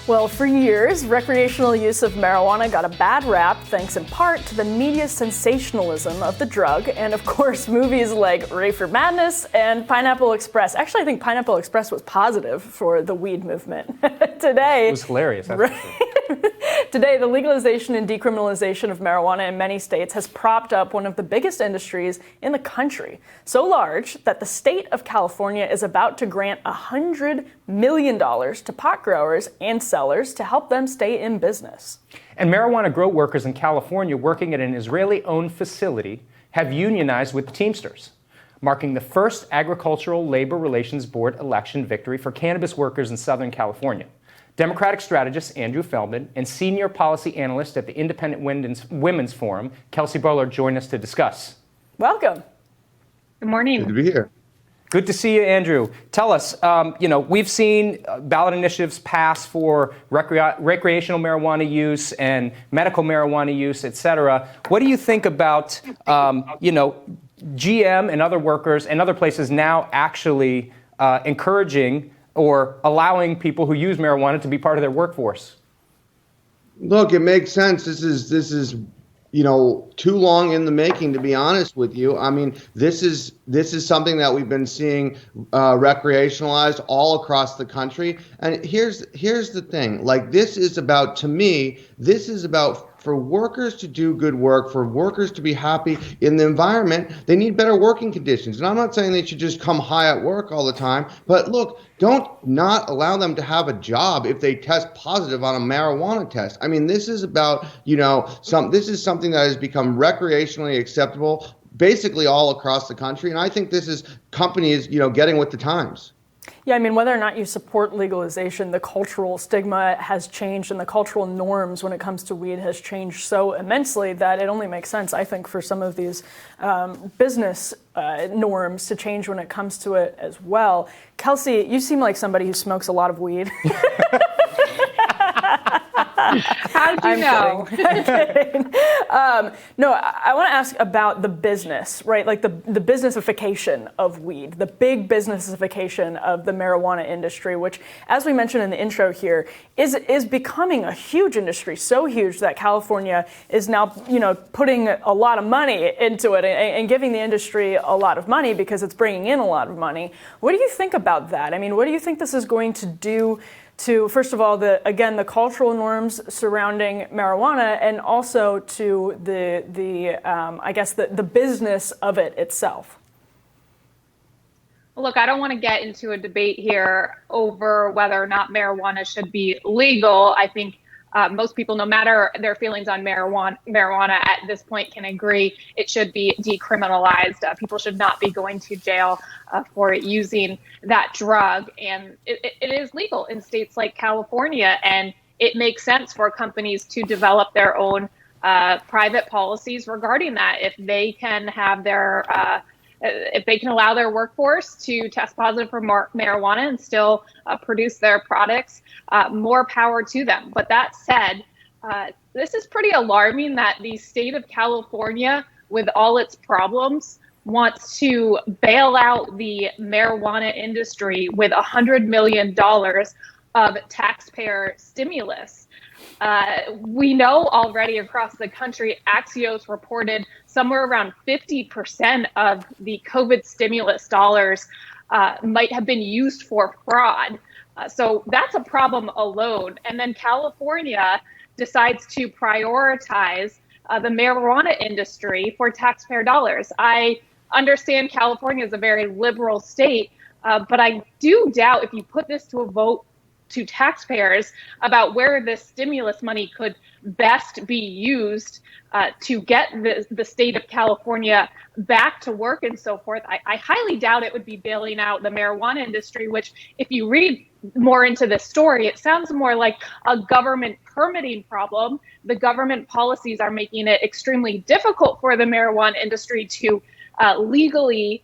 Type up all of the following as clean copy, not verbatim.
Well, for years, recreational use of marijuana got a bad rap thanks in part to the media's sensationalism of the drug and, of course, movies like Reefer Madness and Pineapple Express. Actually, I think Pineapple Express was positive for the weed movement. Today, it was hilarious. Today, the legalization and decriminalization of marijuana in many states has propped up one of the biggest industries in the country. So large that the state of California is about to grant $100 million to pot growers and sellers to help them stay in business. And marijuana grow workers in California working at an Israeli-owned facility have unionized with the Teamsters, marking the first Agricultural Labor Relations Board election victory for cannabis workers in Southern California. Democratic strategist Andrew Feldman and senior policy analyst at the Independent Women's Forum, Kelsey Bowler, join us to discuss. Welcome. Good morning. Good to be here. Good to see you, Andrew. Tell us, we've seen ballot initiatives pass for recreational marijuana use and medical marijuana use, et cetera. What do you think about, GM and other workers and other places now actually encouraging or allowing people who use marijuana to be part of their workforce? Look, it makes sense. This is too long in the making, to be honest with you. I mean, this is something that we've been seeing recreationalized all across the country. And here's the thing. Like, this is about for workers to do good work, for workers to be happy in the environment. They need better working conditions. And I'm not saying they should just come high at work all the time, but look, don't not allow them to have a job if they test positive on a marijuana test. I mean, this is about, this is something that has become recreationally acceptable basically all across the country. And I think this is companies, getting with the times. Yeah, I mean, whether or not you support legalization, the cultural stigma has changed and the cultural norms when it comes to weed has changed so immensely that it only makes sense, I think, for some of these business norms to change when it comes to it as well. Kelsey, you seem like somebody who smokes a lot of weed. How did you know? I'm kidding. No, I want to ask about the business, right? Like the businessification of weed, the big businessification of the marijuana industry, which, as we mentioned in the intro here, is becoming a huge industry, so huge that California is now, putting a lot of money into it and giving the industry a lot of money because it's bringing in a lot of money. What do you think about that? I mean, what do you think this is going to do to, first of all, the cultural norms surrounding marijuana, and also to the business of it itself? Look, I don't want to get into a debate here over whether or not marijuana should be legal. I think most people, no matter their feelings on marijuana at this point, can agree it should be decriminalized. People should not be going to jail for using that drug. And it is legal in states like California. And it makes sense for companies to develop their own private policies regarding that. If they can have if they can allow their workforce to test positive for marijuana and still produce their products, more power to them. But that said, this is pretty alarming that the state of California, with all its problems, wants to bail out the marijuana industry with $100 million of taxpayer stimulus. We know already across the country, Axios reported somewhere around 50% of the COVID stimulus dollars might have been used for fraud. So that's a problem alone. And then California decides to prioritize the marijuana industry for taxpayer dollars. I understand California is a very liberal state, but I do doubt if you put this to a vote to taxpayers about where this stimulus money could best be used to get the state of California back to work and so forth. I highly doubt it would be bailing out the marijuana industry, which, if you read more into this story, it sounds more like a government permitting problem. The government policies are making it extremely difficult for the marijuana industry to legally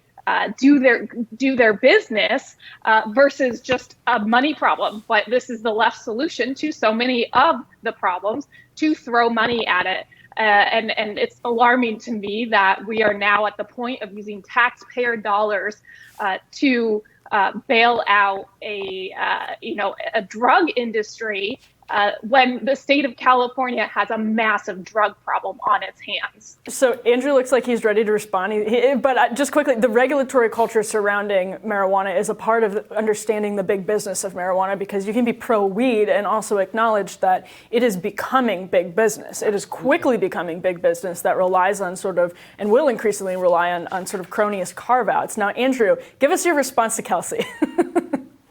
do their business versus just a money problem. But this is the left solution to so many of the problems, to throw money at it. And it's alarming to me that we are now at the point of using taxpayer dollars to bail out a drug industry when the state of California has a massive drug problem on its hands. So Andrew looks like he's ready to respond. But just quickly, the regulatory culture surrounding marijuana is a part of understanding the big business of marijuana, because you can be pro-weed and also acknowledge that it is becoming big business. It is quickly becoming big business that relies on sort of, and will increasingly rely on sort of cronyist carve-outs. Now, Andrew, give us your response to Kelsey.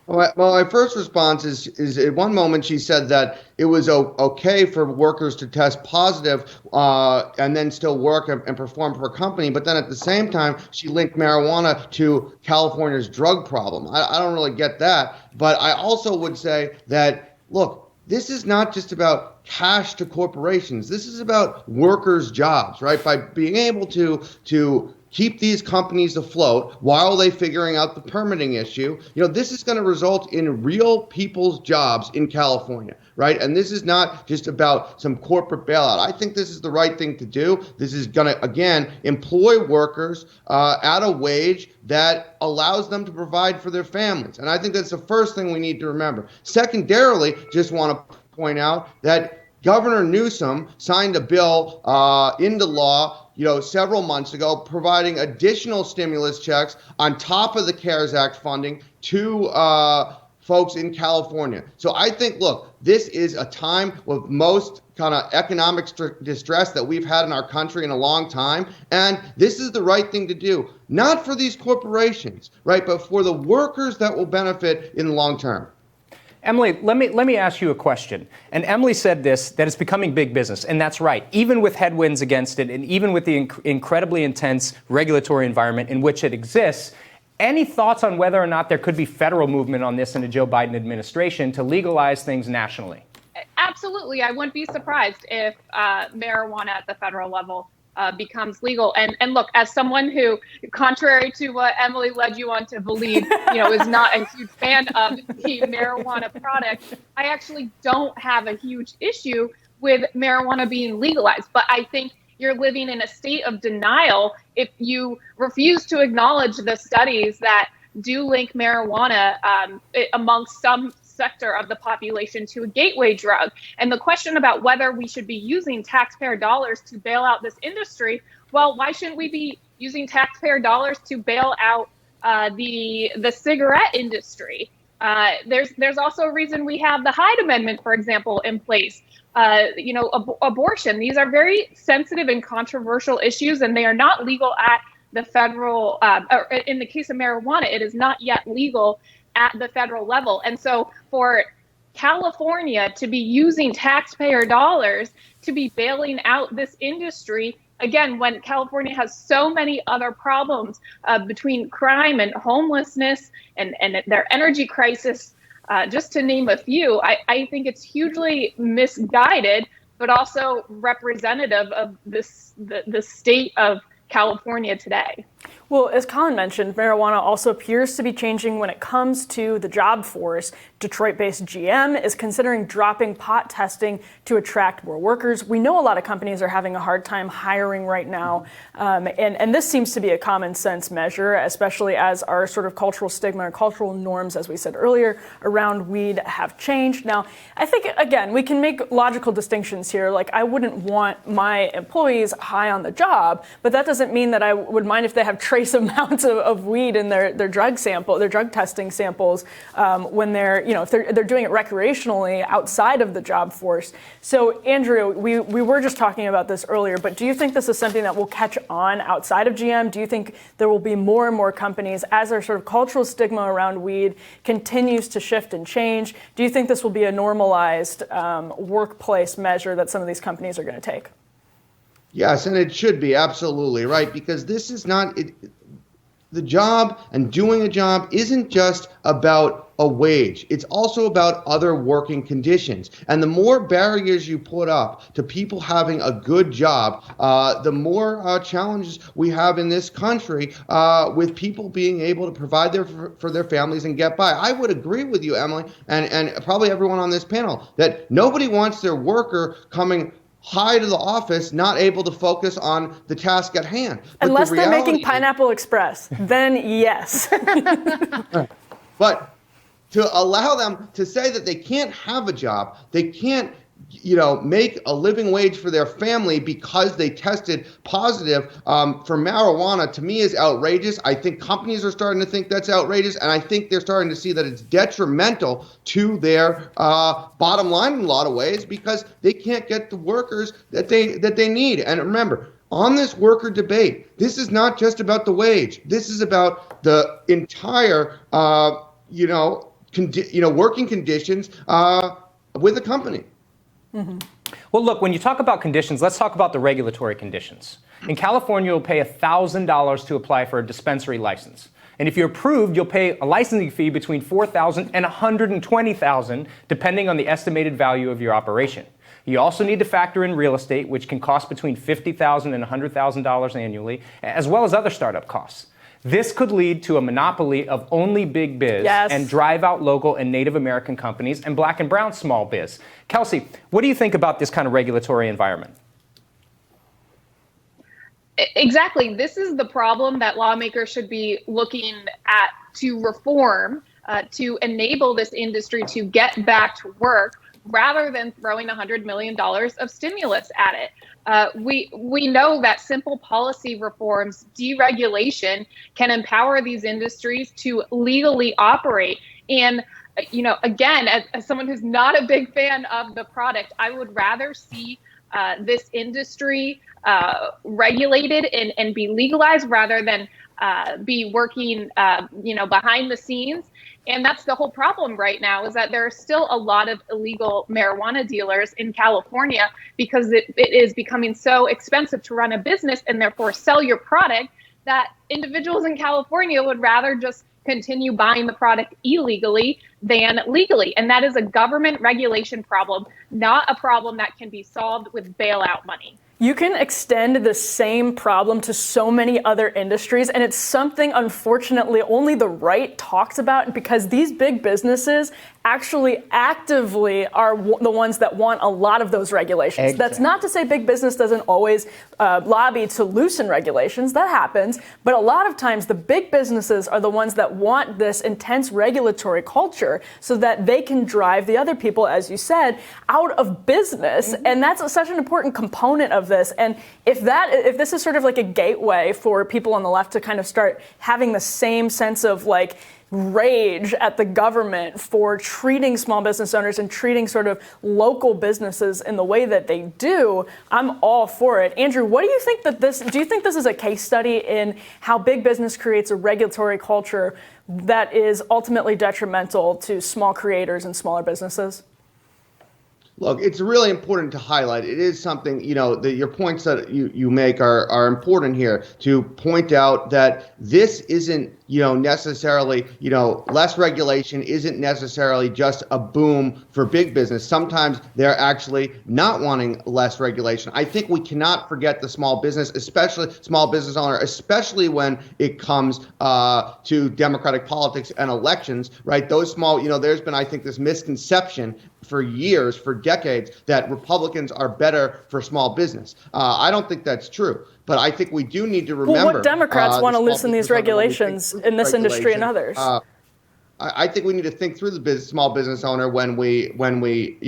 Well, my first response is at one moment she said that it was okay for workers to test positive and then still work and perform for a company. But then at the same time, she linked marijuana to California's drug problem. I don't really get that. But I also would say that, look, this is not just about cash to corporations. This is about workers' jobs, right? By being able to keep these companies afloat while they figuring out the permitting issue. This is going to result in real people's jobs in California, right? And this is not just about some corporate bailout. I think this is the right thing to do. This is going to, again, employ workers at a wage that allows them to provide for their families. And I think that's the first thing we need to remember. Secondarily, just want to point out that Governor Newsom signed a bill into law several months ago, providing additional stimulus checks on top of the CARES Act funding to folks in California. So I think, look, this is a time with most kind of economic distress that we've had in our country in a long time. And this is the right thing to do, not for these corporations, right, but for the workers that will benefit in the long term. Emily, let me ask you a question. And Emily said this, that it's becoming big business, and that's right. Even with headwinds against it, and even with the incredibly intense regulatory environment in which it exists, any thoughts on whether or not there could be federal movement on this in a Joe Biden administration to legalize things nationally? Absolutely. I wouldn't be surprised if marijuana at the federal level becomes legal. And look, as someone who, contrary to what Emily led you on to believe, is not a huge fan of the marijuana product, I actually don't have a huge issue with marijuana being legalized. But I think you're living in a state of denial if you refuse to acknowledge the studies that do link marijuana amongst some sector of the population to a gateway drug. And the question about whether we should be using taxpayer dollars to bail out this industry, well, why shouldn't we be using taxpayer dollars to bail out the cigarette industry? There's also a reason we have the Hyde Amendment, for example, in place. Abortion. These are very sensitive and controversial issues, and they are not legal at the federal, or in the case of marijuana, it is not yet legal at the federal level. And so for California to be using taxpayer dollars to be bailing out this industry, again, when California has so many other problems between crime and homelessness and their energy crisis, just to name a few, I think it's hugely misguided, but also representative of the state of California today. Well, as Colin mentioned, marijuana also appears to be changing when it comes to the job force. Detroit-based GM is considering dropping pot testing to attract more workers. We know a lot of companies are having a hard time hiring right now, and this seems to be a common sense measure, especially as our sort of cultural stigma or cultural norms, as we said earlier, around weed have changed. Now, I think, again, we can make logical distinctions here. Like, I wouldn't want my employees high on the job, but that doesn't mean that I would mind if they have trace amounts of weed in their drug testing samples when they're, if they're doing it recreationally outside of the job force. So, Andrew, we were just talking about this earlier, but do you think this is something that will catch on outside of GM? Do you think there will be more and more companies as our sort of cultural stigma around weed continues to shift and change? Do you think this will be a normalized workplace measure that some of these companies are going to take? Yes, and it should be, absolutely, right? Because this is not, the job and doing a job isn't just about a wage. It's also about other working conditions. And the more barriers you put up to people having a good job, the more challenges we have in this country with people being able to provide for their families and get by. I would agree with you, Emily, and probably everyone on this panel, that nobody wants their worker coming high to the office, not able to focus on the task at hand. But unless they're making Pineapple Express, then yes. But to allow them to say that they can't have a job, they can't make a living wage for their family because they tested positive for marijuana, to me is outrageous. I think companies are starting to think that's outrageous, and I think they're starting to see that it's detrimental to their bottom line in a lot of ways because they can't get the workers that they need. And remember, on this worker debate, this is not just about the wage. This is about the entire, working conditions with a company. Mm-hmm. Well, look, when you talk about conditions, let's talk about the regulatory conditions. In California, you'll pay $1,000 to apply for a dispensary license. And if you're approved, you'll pay a licensing fee between $4,000 and $120,000, depending on the estimated value of your operation. You also need to factor in real estate, which can cost between $50,000 and $100,000 annually, as well as other startup costs. This could lead to a monopoly of only big biz and drive out local and Native American companies and black and brown small biz. Kelsey, what do you think about this kind of regulatory environment? Exactly. This is the problem that lawmakers should be looking at to reform, to enable this industry to get back to work, rather than throwing $100 million of stimulus at it. We know that simple policy reforms, deregulation, can empower these industries to legally operate. And, again, as someone who's not a big fan of the product, I would rather see this industry regulated and be legalized rather than be working, behind the scenes. And that's the whole problem right now, is that there are still a lot of illegal marijuana dealers in California because it is becoming so expensive to run a business and therefore sell your product that individuals in California would rather just continue buying the product illegally than legally. And that is a government regulation problem, not a problem that can be solved with bailout money. You can extend the same problem to so many other industries, and it's something, unfortunately, only the right talks about, because these big businesses actually actively are the ones that want a lot of those regulations. Exactly. That's not to say big business doesn't always lobby to loosen regulations. That happens. But a lot of times the big businesses are the ones that want this intense regulatory culture so that they can drive the other people, as you said, out of business. Mm-hmm. And that's such an important component of this. And if this is sort of like a gateway for people on the left to kind of start having the same sense of like rage at the government for treating small business owners and treating sort of local businesses in the way that they do, I'm all for it. Andrew, do you think this is a case study in how big business creates a regulatory culture that is ultimately detrimental to small creators and smaller businesses? Look, it's really important to highlight. It is something, your points that you make are important here, to point out that this isn't, necessarily, less regulation isn't necessarily just a boom for big business. Sometimes they're actually not wanting less regulation. I think we cannot forget the small business, especially small business owner, especially when it comes to democratic politics and elections, right? Those small, there's been, I think, this misconception for years, for decades, that Republicans are better for small business. I don't think that's true. But I think we do need to remember. Well, what Democrats want to loosen these regulations in this industry and others? I think we need to think through the small business owner when we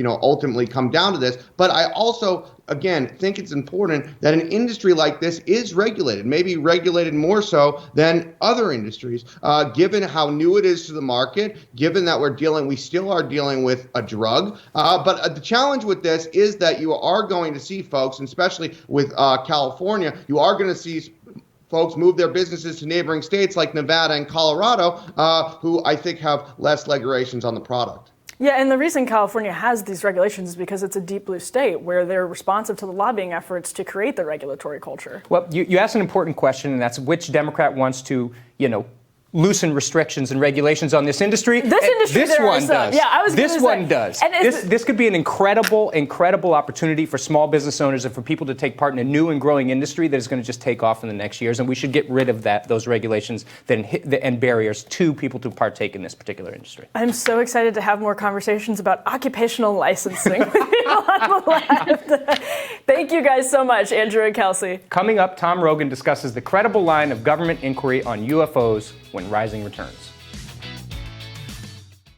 ultimately come down to this. But I also, again, think it's important that an industry like this is regulated, maybe regulated more so than other industries, given how new it is to the market, given that we still are dealing with a drug. But the challenge with this is that you are going to see folks, and especially with California, you are going to see folks move their businesses to neighboring states like Nevada and Colorado, who I think have less regulations on the product. Yeah, and the reason California has these regulations is because it's a deep blue state where they're responsive to the lobbying efforts to create the regulatory culture. Well, you asked an important question, and that's which Democrat wants to, loosen restrictions and regulations on this industry. This one does. Yeah, I was going to say. This one does. This could be an incredible opportunity for small business owners and for people to take part in a new and growing industry that is going to just take off in the next years. And we should get rid of those regulations and barriers to people to partake in this particular industry. I'm so excited to have more conversations about occupational licensing with people on the left. Thank you guys so much, Andrew and Kelsey. Coming up, Tom Rogan discusses the credible line of government inquiry on UFOs when Rising returns.